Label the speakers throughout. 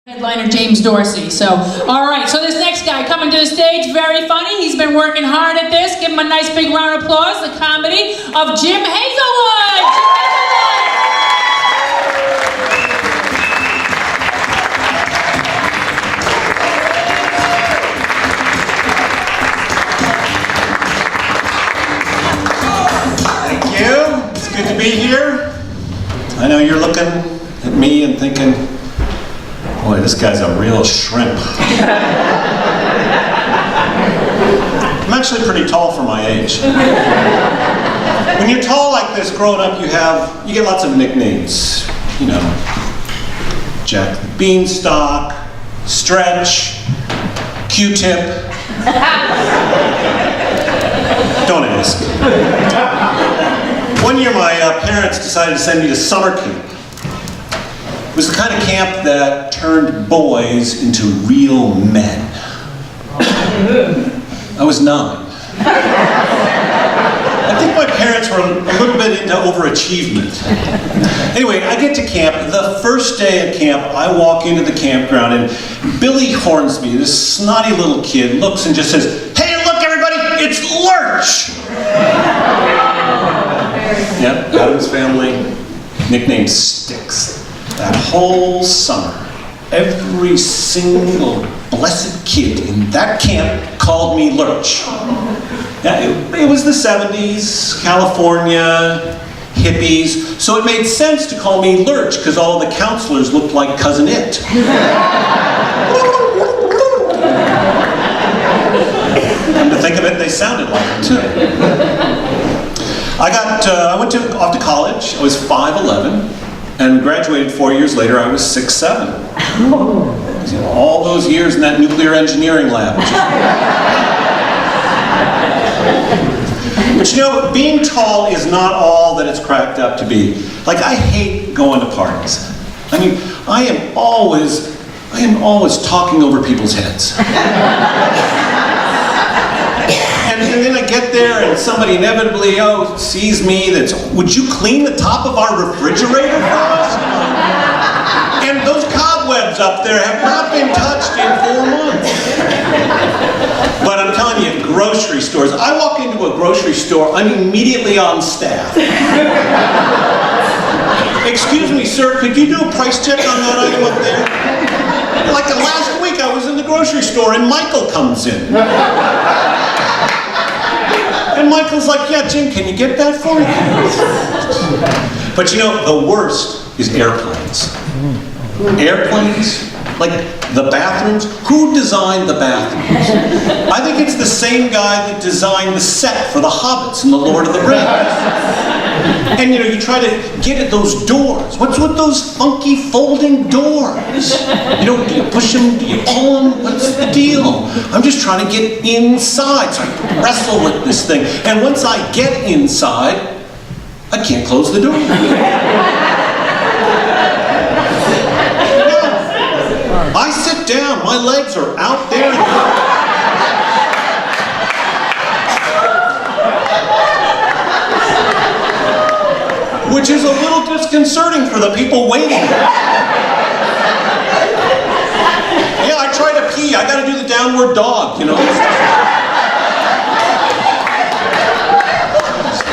Speaker 1: Headliner James Dorsey. So, all right. So this next guy coming to the stage, very funny. He's been working hard at this. Give him a nice big round of applause. The comedy of Jim Hazelwood.
Speaker 2: Thank you. It's good to be here. I know you're looking at me and thinking, boy, this guy's a real shrimp. I'm actually pretty tall for my age. When you're tall like this, growing up, you get lots of nicknames. You know, Jack the Beanstalk, Stretch, Q-Tip. Don't ask. One year, my parents decided to send me to summer camp. It was the kind of camp that turned boys into real men. I was 9. I think my parents were a little bit into overachievement. Anyway, I get to camp. The first day at camp, I walk into the campground and Billy Hornsby, this snotty little kid, looks and just says, "Hey, look everybody, it's Lurch!" Yeah, Adam's family, nicknamed Sticks. That whole summer, every single blessed kid in that camp called me Lurch. Yeah, it was the 70s, California, hippies, so it made sense to call me Lurch because all the counselors looked like Cousin It. And to think of it, they sounded like it too. I went off to college. I was 5'11", and graduated 4 years later. I was 6'7". You know, all those years in that nuclear engineering lab. But you know, being tall is not all that it's cracked up to be. Like, I hate going to parties. I mean, I am always talking over people's heads. And then I get there and somebody inevitably, sees me, would you clean the top of our refrigerator for us? And those cobwebs up there have not been touched in 4 months. But I'm telling you, grocery stores, I walk into a grocery store, I'm immediately on staff. Excuse me, sir, could you do a price check on that item up there? Like last week I was in the grocery store and Michael comes in. And Michael's like, "Yeah, Jim, can you get that for me?" But you know, the worst is airplanes. Airplanes, like the bathrooms. Who designed the bathrooms? I think it's the same guy that designed the set for the Hobbits and the Lord of the Rings. And you know, you try to get at those doors. What's with those funky folding doors? You know, do you push them? Do you pull them? What's the deal? I'm just trying to get inside, so I wrestle with this thing. And once I get inside, I can't close the door. I sit down, my legs are out there. Which is a little disconcerting for the people waiting. Yeah, I try to pee, I gotta do the downward dog, you know.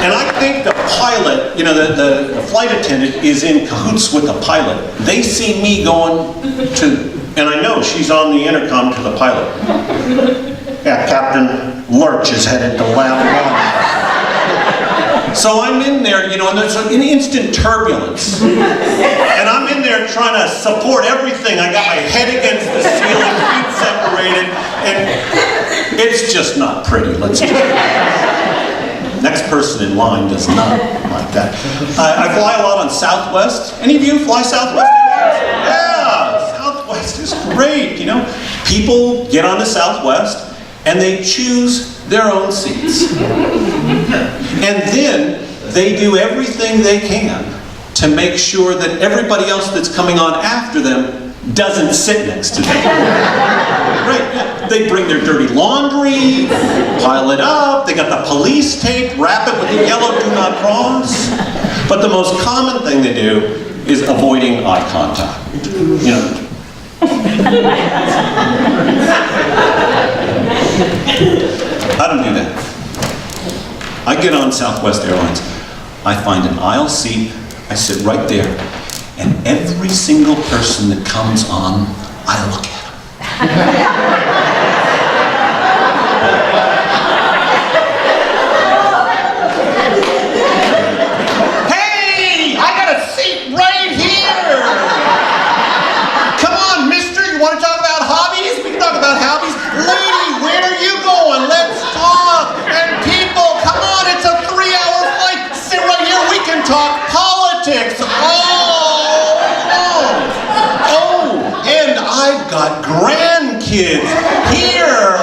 Speaker 2: And I think the pilot, you know, the flight attendant is in cahoots with the pilot. They see me going to, and I know she's on the intercom to the pilot. "Yeah, Captain Lurch is headed to lab 1. So I'm in there, you know, and there's an instant turbulence. And I'm in there trying to support everything. I got my head against the ceiling, feet separated, and it's just not pretty. Let's just... Next person in line does not like that. I fly a lot on Southwest. Any of you fly Southwest? Yeah, Southwest is great, you know. People get on the Southwest and they choose their own seats. And then they do everything they can to make sure that everybody else that's coming on after them doesn't sit next to them. Right, yeah. They bring their dirty laundry, pile it up, they got the police tape, wrap it with the yellow "do not cross." But the most common thing they do is avoiding eye contact. You know, I don't do that. I get on Southwest Airlines. I find an aisle seat. I sit right there. And every single person that comes on, I look at them. Hey, I got a seat right here. Come on, mister, you want to talk about hobbies? We can talk about hobbies. Lady, where are you going? Let's talk. And people, come on, it's a 3-hour flight. Sit right here, we can talk politics. And I've got grandkids here.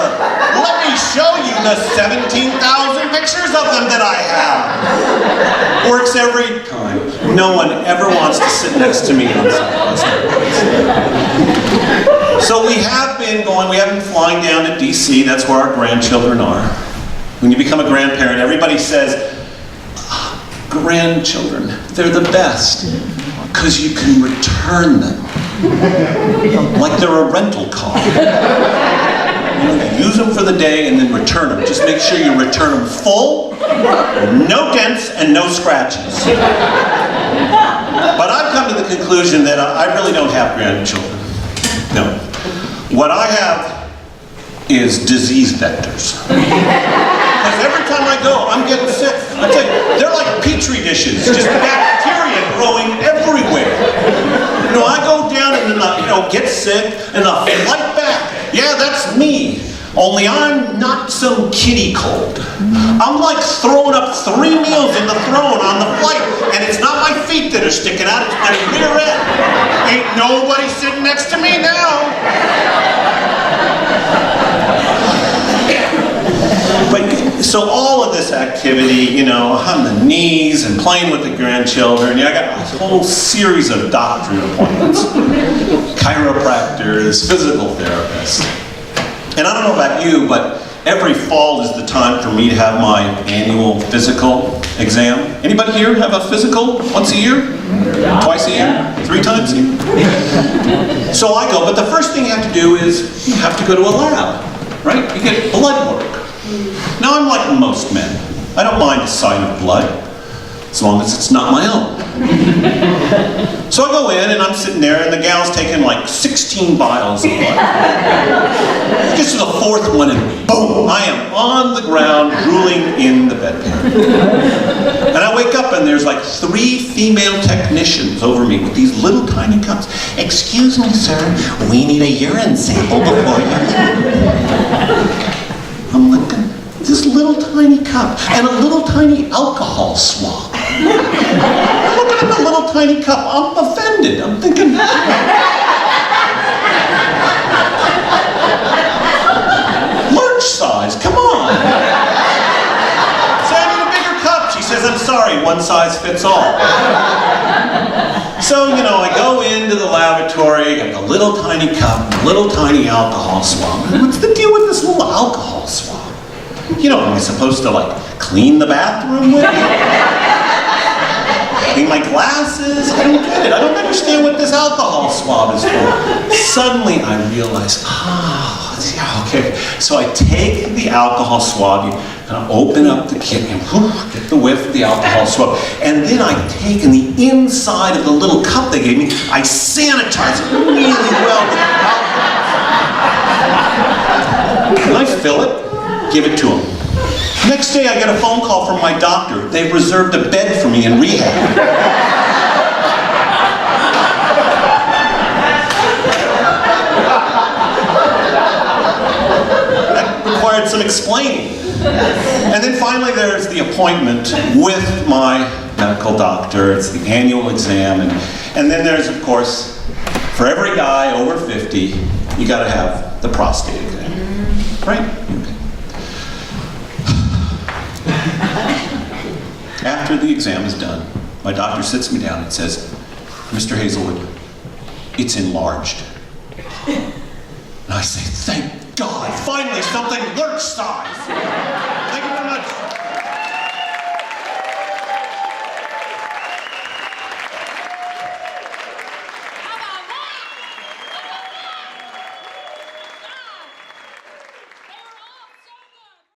Speaker 2: Let me show you the 17,000 pictures of them that I have. Works every time. No one ever wants to sit next to me on Southwest Airlines. So we have been flying down to DC. That's where our grandchildren are. When you become a grandparent, everybody says, grandchildren, they're the best because you can return them. Like they're a rental car. You use them for the day and then return them. Just make sure you return them full, no dents and no scratches. But I've come to the conclusion that I really don't have grandchildren. No. What I have is disease vectors. Because every time I go, I'm getting sick. I tell you, they're like petri dishes, just bacteria growing everywhere. You know, I go down and then get sick, and the flight back, yeah, that's me. Only I'm not some kiddie cold. I'm like throwing up 3 meals in the throne on the flight, and it's not my feet that are sticking out, it's my rear end. Ain't nobody sitting next to me now. But, so all of this activity, on the knees and playing with the grandchildren, I got a whole series of doctorate appointments. Chiropractors, physical therapists. And I don't know about you, but every fall is the time for me to have my annual physical exam. Anybody here have a physical once a year? Twice a year? 3 times a year? So I go, but the first thing you have to do is you have to go to a lab, right? You get blood work. Now I'm like most men. I don't mind a sign of blood, as long as it's not my own. So I go in and I'm sitting there and the gal's taking like 16 vials of blood. Gets to the 4th one and boom, I am on the ground drooling in the bedpan. And I wake up and there's like 3 female technicians over me with these little tiny cups. Excuse me, sir, we need a urine sample before you leave. I'm looking, this little tiny cup and a little tiny alcohol swab. I'm looking at the little tiny cup, I'm offended. I'm thinking, large size, come on. So I need a bigger cup. She says, I'm sorry, one size fits all. So, I go into the laboratory, got the little tiny cup, little tiny alcohol swab. What's the deal with this little alcohol swab? Am I supposed to, clean the bathroom with it? Clean my glasses? I don't get it. I don't understand what this alcohol swab is for. Suddenly I realize, okay. So I take the alcohol swab, you kind of open up the kit and get the whiff of the alcohol swab. And then I take in the inside of the little cup they gave me, I sanitize it really well with alcohol. And I fill it, give it to them. Next day I get a phone call from my doctor. They've reserved a bed for me in rehab. That required some explaining. And then finally there's the appointment with my medical doctor. It's the annual exam. And then there's, of course, for every guy over 50, you gotta have the prostate exam, right? Okay. After the exam is done, my doctor sits me down and says, Mr. Hazelwood, it's enlarged. And I say, thank God, finally something large size.